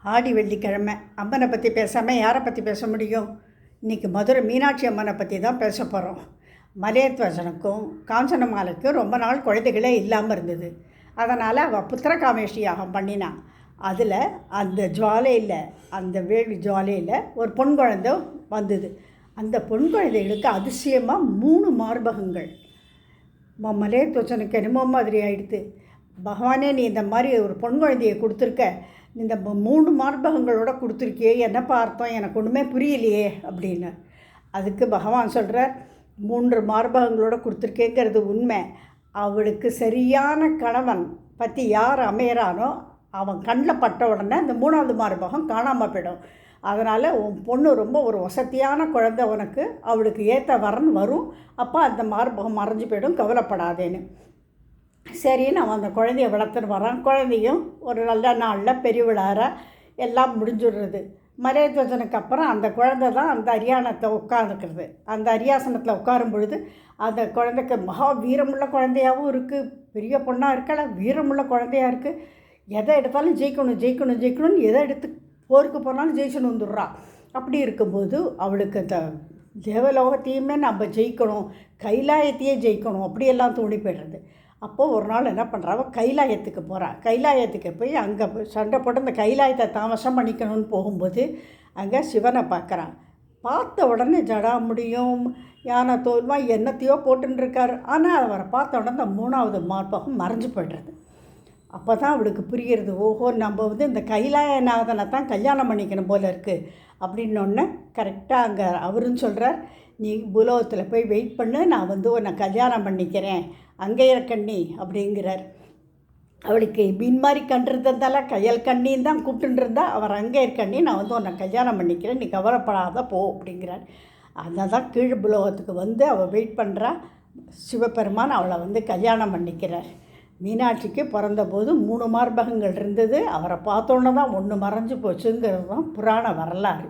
ஆடி வெள்ளிக்கிழமை அம்மனை பற்றி பேசாமல் யாரை பற்றி பேச முடியும்? இன்றைக்கி மதுரை மீனாட்சி அம்மனை பற்றி தான் பேச போகிறோம். மலையத்வஜனுக்கும் காஞ்சனமாலைக்கும் ரொம்ப நாள் குழந்தைகளே இல்லாமல் இருந்தது. அதனால் அவள் புத்திரகாமேஷ்டி யாகம் பண்ணினான். அதில் அந்த ஜுவாலையில், அந்த வேள்வி ஜுவாலையில் ஒரு பொன் குழந்தை வந்தது. அந்த பொன் குழந்தைகளுக்கு அதிசயமாக 3 மார்பகங்கள். மலையத்வஜனுக்கு என்னமோ மாதிரி ஆகிடுது. பகவானே, நீ இந்த மாதிரி ஒரு பொன் குழந்தையை கொடுத்துருக்க, இந்த 3 மார்பகங்களோட கொடுத்துருக்கியே, என்னப்பா அர்த்தம், எனக்கு ஒன்றுமே புரியலையே அப்படின்னு. அதுக்கு பகவான் சொல்கிறார், 3 மார்பகங்களோட கொடுத்துருக்கேங்கிறது உண்மை. அவளுக்கு சரியான கணவன் பற்றி யார் அமையறானோ அவன் கண்ணில் பட்ட உடனே அந்த 3வது மார்பகம் காணாமல் போயிடும். அதனால் உன் பொண்ணு ரொம்ப ஒரு வசதியான குழந்தை, உனக்கு அவளுக்கு ஏற்ற வரன் வரும். அப்போ அந்த மார்பகம் மறைஞ்சு போயிடும், கவலைப்படாதேன்னு. சரின்னு அவன் அந்த குழந்தைய வளர்த்துன்னு வரான். குழந்தையும் ஒரு நல்ல நாளில் பெரிய விழார எல்லாம் முடிஞ்சுடுறது. மலையத்வஜனுக்கு அப்புறம் அந்த குழந்தை தான் அந்த அரியாசனத்தை உட்காந்துக்கிறது. அந்த அரியாசனத்தில் உட்காரும் பொழுது அந்த குழந்தைக்கு மகா வீரமுள்ள குழந்தையாகவும் இருக்குது, பெரிய பொண்ணாக இருக்கல, வீரமுள்ள குழந்தையாக இருக்குது. எதை எடுத்தாலும் ஜெயிக்கணும் ஜெயிக்கணும் ஜெயிக்கணும்னு எதை எடுத்து போருக்கு போனாலும் ஜெயிச்சுன்னு வந்துடுறா. அப்படி இருக்கும்போது அவளுக்கு அந்த தேவலோகத்தையுமே நம்ம ஜெயிக்கணும், கைலாயத்தையே ஜெயிக்கணும், அப்படியெல்லாம் தோணி போய்டுறது. அப்போது ஒரு நாள் என்ன பண்ணுறாவோ, கைலாயத்துக்கு போகிறா. கைலாயத்துக்கு போய் அங்கே சண்டை போட்டு அந்த கைலாயத்தை தாமசம் பண்ணிக்கணும்னு போகும்போது அங்கே சிவனை பார்க்குறான். பார்த்த உடனே ஜடாமுடியும் யானை தோல்மா என்னத்தையோ போட்டுருக்கார். ஆனால் அவரை பார்த்த உடனே அந்த 3வது மார்பகம் மறைஞ்சு போய்டுறது. அப்போ தான் அவளுக்கு புரிகிறது, ஓஹோ, நம்ம இந்த கைலாயநாதனை தான் கல்யாணம் பண்ணிக்கணும் போல இருக்குது அப்படின்னொன்னே கரெக்டாக அங்கே அவருன்னு சொல்கிறார், நீ பூலோகத்தில் போய் வெயிட் பண்ணு, நான் உன்னை கல்யாணம் பண்ணிக்கிறேன், அங்கே இருக்கண்ணி அப்படிங்கிறார். அவளுக்கு மீன் மாதிரி கண்டிருந்தால கையல் கண்ணின்னு தான் கூப்பிட்டுருந்தா, அவர் அங்கே இருக்கண்ணி, நான் உன்னை கல்யாணம் பண்ணிக்கிறேன், நீ கவலைப்படாத போ அப்படிங்கிறார். அதை தான் கீழ் பூலோகத்துக்கு அவள் வெயிட் பண்ணுறா. சிவபெருமான் அவளை கல்யாணம் பண்ணிக்கிறார். மீனாட்சிக்கு பிறந்தபோது 3 மார்பகங்கள் இருந்தது. அவரை பார்த்தோன்னே தான் 1 மறைஞ்சு போச்சுங்கிறது தான் புராண வரலாறு.